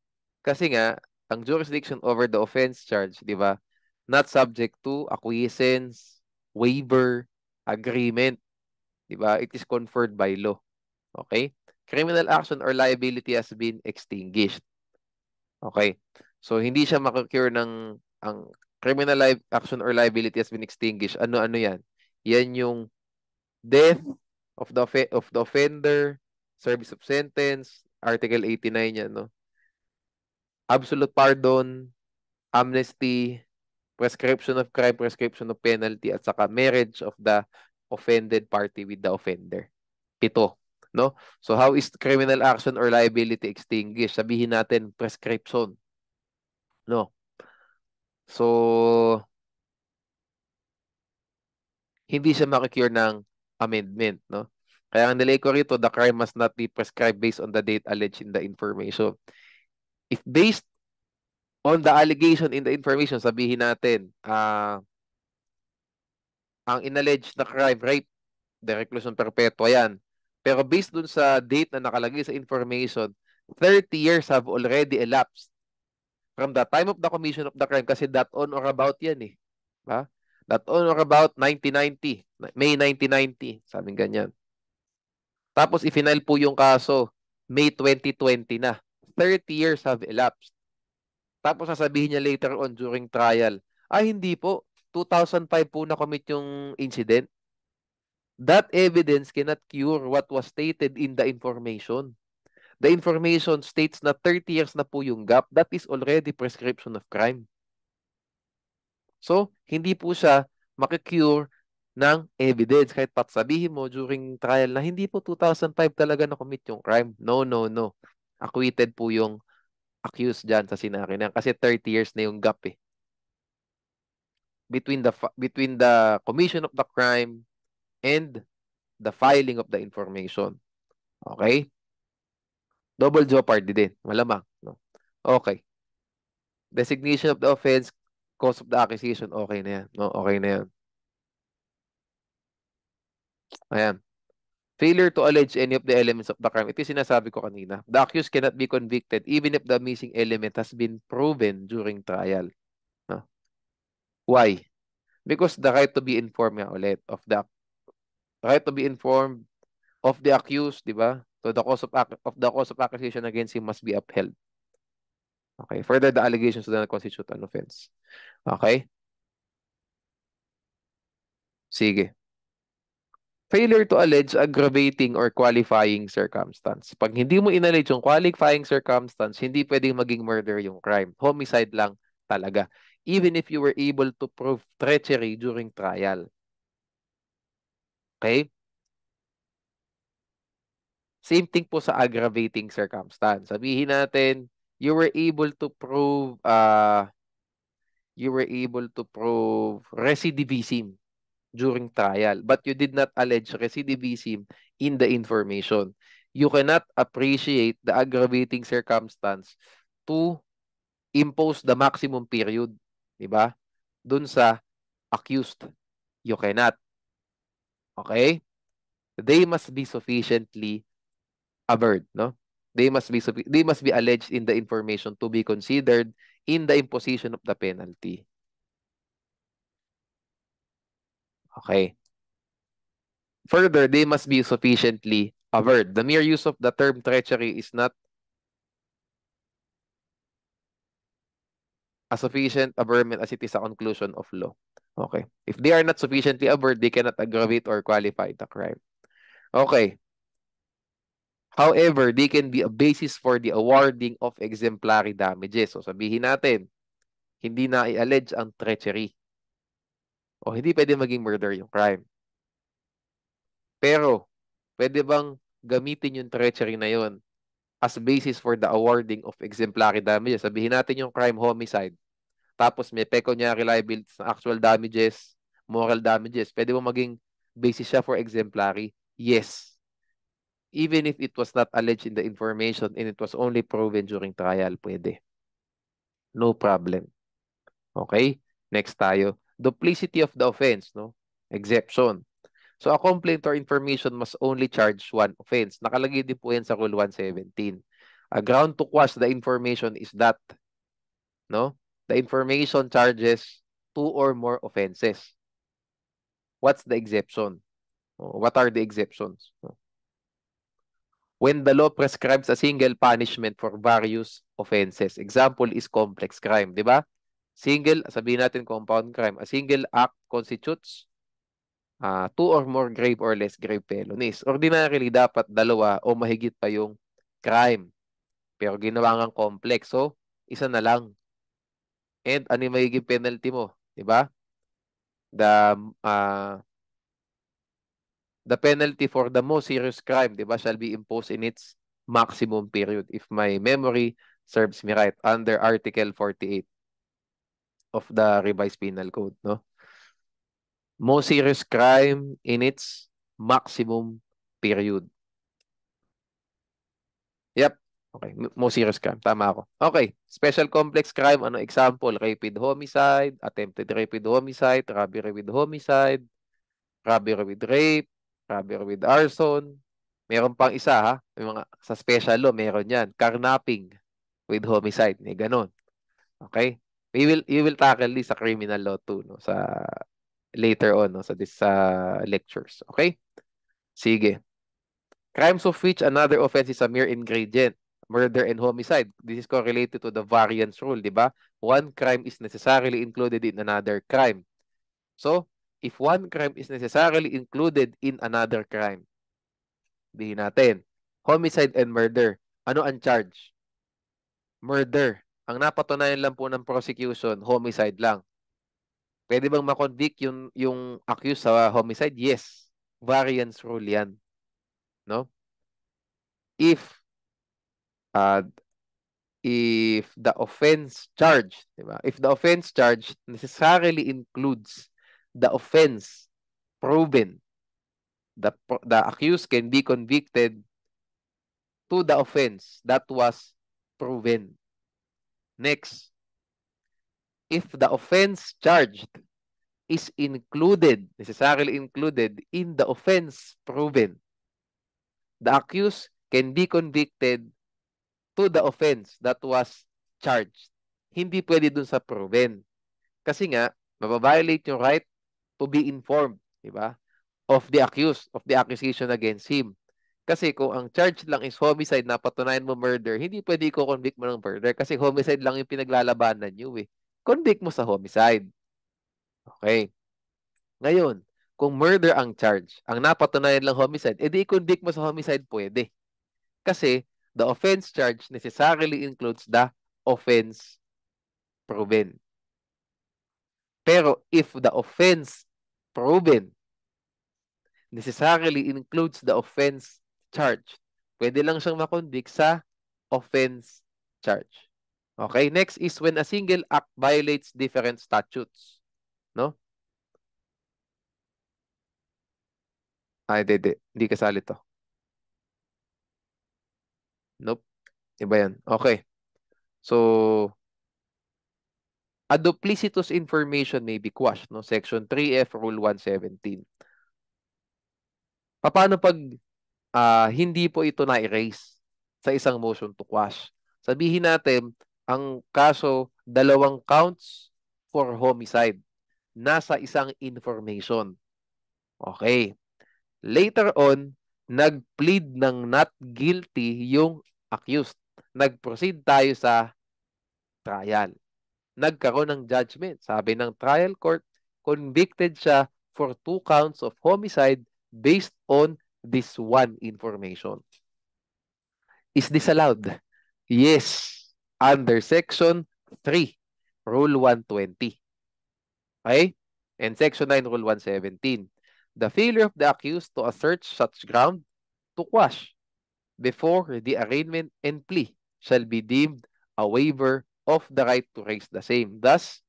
Kasi nga, ang jurisdiction over the offense charge, di ba, not subject to acquiescence, waiver, agreement, di ba? It is conferred by law. Okay? Criminal action or liability has been extinguished. Okay? So, hindi siya makakure ng ang criminal action or liability has been extinguished. Ano-ano yan? Yan yung death of the offender, service of sentence, Article 89 yan, no? Absolute pardon, amnesty, prescription of crime, prescription of penalty, at saka marriage of the offended party with the offender. Ito, no? So how is criminal action or liability extinguished? Sabihin natin prescription, no? So hindi siya makikure ng amendment, no? Kaya ang nilay ko rito, the crime must not be prescribed based on the date alleged in the information. If based on the allegation in the information, sabihin natin, ang inalleged na crime, rape, the reclusion perpetua yan. Pero based dun sa date na nakalagay sa information, 30 years have already elapsed from the time of the commission of the crime kasi that on or about yan eh. Ba? That on or about 1990, May 1990, sabing ganyan. Tapos i-final po yung kaso, May 2020 na. 30 years have elapsed. Tapos sasabihin niya later on during trial, hindi po, 2005 po na-commit yung incident. That evidence cannot cure what was stated in the information. The information states na 30 years na po yung gap. That is already prescription of crime. So, hindi po siya makikure ng evidence. Kahit pat sabihin mo during trial na hindi po 2005 talaga na-commit yung crime. No, no, no. Acquitted po yung accused dyan sa sinari na kasi 30 years na yung gap eh. Between the commission of the crime and the filing of the information. Okay? Double jeopardy din. Malamang. No? Okay. Designation of the offense, cause of the accusation, okay na yan. No? Okay na yan. Ayan. Failure to allege any of the elements of the crime. Ito yung sinasabi ko kanina. The accused cannot be convicted even if the missing element has been proven during trial. No? Why? Because the right to be informed nga ulit of the right to be informed of the accused, di ba? So the cause of accusation against him must be upheld. Okay. Further, the allegations do not constitute an offense. Okay? Sige. Failure to allege aggravating or qualifying circumstance. Pag hindi mo inallege yung qualifying circumstance, hindi pwedeng maging murder yung crime. Homicide lang talaga. Even if you were able to prove treachery during trial. Okay? Same thing po sa aggravating circumstance. Sabihin natin, you were able to prove recidivism during trial, but you did not allege recidivism in the information. You cannot appreciate the aggravating circumstance to impose the maximum period, di ba? Dun sa accused. You cannot. Okay? They must be sufficiently averred, no? They must be alleged in the information to be considered in the imposition of the penalty. Okay. Further, they must be sufficiently averred. The mere use of the term treachery is not a sufficient averment as it is a conclusion of law. Okay. If they are not sufficiently averred, they cannot aggravate or qualify the crime. Okay. However, they can be a basis for the awarding of exemplary damages. So sabihin natin, hindi na i-allege ang treachery. O hindi pwede maging murder yung crime. Pero, pwede bang gamitin yung treachery na yon as basis for the awarding of exemplary damages? Sabihin natin yung crime homicide. Tapos may pecuniary liability sa actual damages, moral damages. Pwede mo maging basis siya for exemplary? Yes. Even if it was not alleged in the information and it was only proven during trial, pwede. No problem. Okay? Next tayo. Duplicity of the offense, no? Exception. So, a complaint or information must only charge one offense. Nakalagay din po yan sa Rule 117. A ground to quash the information is that, no? The information charges two or more offenses. What's the exception? What are the exceptions? When the law prescribes a single punishment for various offenses. Example is complex crime, di ba? Single, sabihin natin compound crime. A single act constitutes two or more grave or less grave felonies. Ordinarily, dapat dalawa o mahigit pa yung crime. Pero ginawa ngang complex. So, isa na lang. And ano yung magiging penalty mo? Di ba? The penalty for the most serious crime, di ba, shall be imposed in its maximum period. If my memory serves me right, under Article 48 of the Revised Penal Code, no? Most serious crime in its maximum period. Yep. Okay, most serious crime. Tama ako. Okay, special complex crime, ano example? Rape with homicide, attempted rape with homicide, robbery with homicide, robbery with rape, robbery with arson. Meron pang isa ha, may mga sa special law meron 'yan, carnapping with homicide, may ganun. Okay? You will tackle this sa criminal law too, no, sa later on, no, sa this lectures. Okay? Sige. Crimes of which another offense is a mere ingredient. Murder and homicide. This is correlated to the variance rule, di ba? One crime is necessarily included in another crime. So, if one crime is necessarily included in another crime, sabihin natin, homicide and murder. Ano ang charge? Murder. Ang napatunayan lang po ng prosecution, homicide lang. Pwede bang makonvict yung accused sa homicide? Yes. Variance rule yan. No? If the offense charged, diba? If the offense charged necessarily includes the offense proven, the accused can be convicted to the offense that was proven. Next, if the offense charged is included, necessarily included in the offense proven, the accused can be convicted to the offense that was charged. Hindi pwede dun sa proven. Kasi nga, mababiolate yung right to be informed, di ba? Of the accused, of the accusation against him. Kasi kung ang charge lang is homicide na patunayan mo murder, hindi pwede i-convict mo ng murder kasi homicide lang yung pinaglalabanan nyo eh. Convict mo sa homicide. Okay. Ngayon, kung murder ang charge, ang napatunayan lang homicide, edi i-convict mo sa homicide pwede. Kasi the offense charge necessarily includes the offense proven. Pero if the offense proven necessarily includes the offense charge, pwede lang siyang makonvict sa offense charge. Okay, next is when a single act violates different statutes. No? Ay, hindi kasali to. Nope. Iba yan. Okay. So, a duplicitous information may be quashed, no? Section 3F, Rule 117. Paano pag hindi po ito na-erase sa isang motion to quash? Sabihin natin, ang kaso, 2 counts for homicide. Nasa isang information. Okay. Later on, nag-plead ng not guilty yung accused. Nag-proceed tayo sa trial. Nagkaroon ng judgment. Sabi ng trial court, convicted siya for 2 counts of homicide based on this one information. Is this allowed? Yes. Under Section 3, Rule 120. Okay? And Section 9, Rule 117. The failure of the accused to assert such ground to quash before the arraignment and plea shall be deemed a waiver of the right to raise the same. Thus,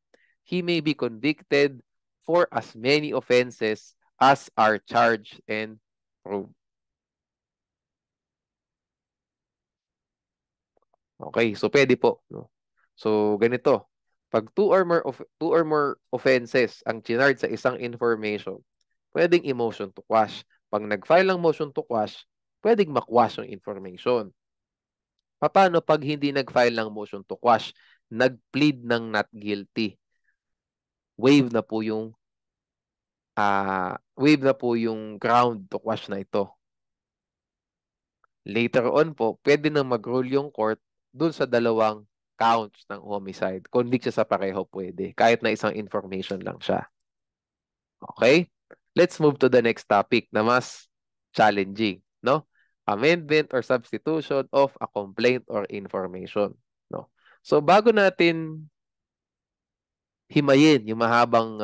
he may be convicted for as many offenses as are charged and proved. Okay, so pwede po, no? So ganito, pag two or more offenses ang chinarge sa isang information, pwedeng i-motion to quash. Pag nag-file ng motion to quash, pwedeng makwash yung information. Paano pag hindi nag-file ng motion to quash, nag-plead ng not guilty? Waive na po yung ground to quash na ito. Later on po, pwede na mag-rule yung court dun sa dalawang counts ng homicide. Convict siya sa pareho pwede, kahit na isang information lang siya. Okay? Let's move to the next topic na mas challenging, no? Amendment or substitution of a complaint or information, no? So bago natin himayin yung mahabang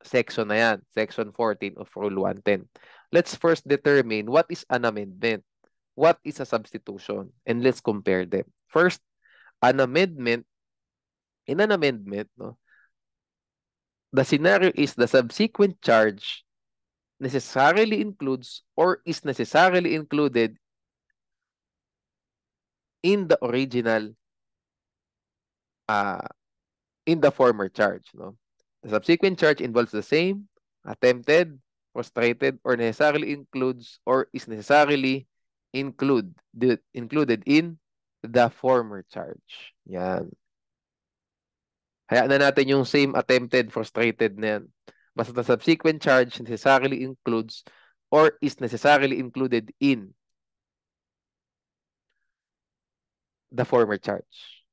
section na yan, section 14 of Rule 110. Let's first determine what is an amendment, what is a substitution, and let's compare them. First, an amendment, in an amendment, no, the scenario is the subsequent charge necessarily includes or is necessarily included in the original, in the former charge, no? The subsequent charge involves the same, attempted, frustrated, or necessarily includes or is necessarily included in the former charge. Yan. Hayaan na natin yung same, attempted, frustrated na yan. Basta the subsequent charge necessarily includes or is necessarily included in the former charge.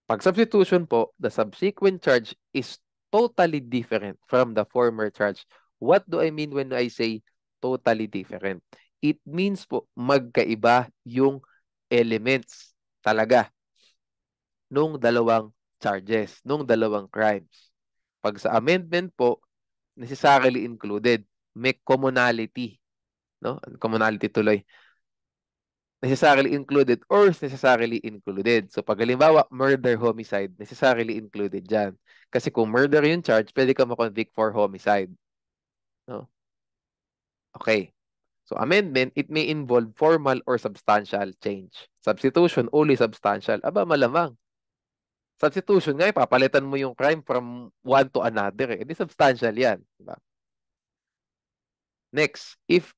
Pag substitution po, the subsequent charge is totally different from the former charge. What do I mean when I say totally different? It means po magkaiba yung elements talaga nung dalawang charges, nung dalawang crimes. Pag sa amendment po, necessarily included, may commonality, no? Commonality tuloy. Necessarily included or necessarily included. So pag halimbawa, murder, homicide, necessarily included dyan. Kasi kung murder yung charge, pwede ka makonvict for homicide. No? Okay. So amendment, it may involve formal or substantial change. Substitution, only substantial. Aba, malamang. Substitution nga, papalitan mo yung crime from one to another. Hindi substantial yan. Diba? Next, if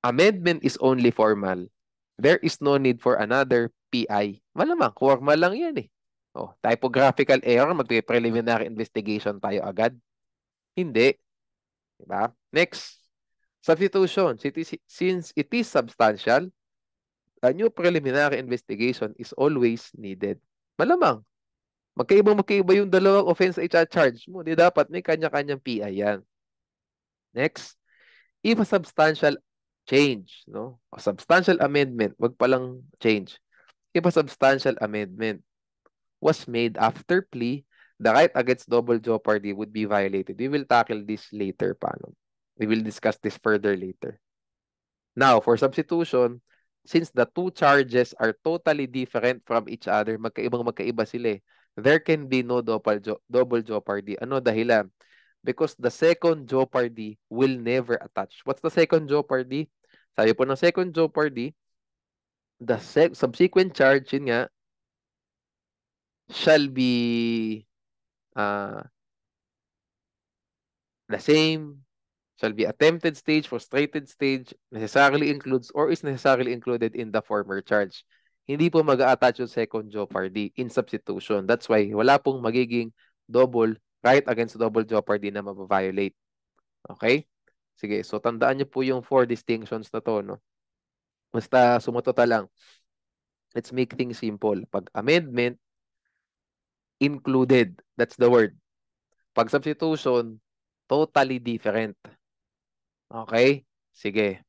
amendment is only formal, there is no need for another PI. Malamang, formal lang yan eh. Oh, typographical error, magpe-preliminary investigation tayo agad. Hindi. Diba? Next, substitution. Since it is substantial, a new preliminary investigation is always needed. Malamang, magkaiba yung dalawang offense na i-charge mo. Di dapat may kanya-kanyang PI yan. Next, if a substantial change, no? A substantial amendment, wag palang change. If a substantial amendment was made after plea, the right against double jeopardy would be violated. We will tackle this later pa. No? We will discuss this further later. Now, for substitution, since the two charges are totally different from each other, magkaiba sila eh, there can be no double jeopardy. Ano dahilan? Because the second jeopardy will never attach. What's the second jeopardy? Sabi po ng second jeopardy, the subsequent charge, yun nga, shall be the same, shall be attempted stage, frustrated stage, necessarily includes or is necessarily included in the former charge. Hindi po mag-a-attach yung second jeopardy in substitution. That's why wala pong magiging double right against double jeopardy na mababiolate. Okay? Sige, so tandaan niyo po yung 4 distinctions na to, no? Basta sumutota lang. Let's make things simple. Pag amendment, included. That's the word. Pag substitution, totally different. Okay? Sige.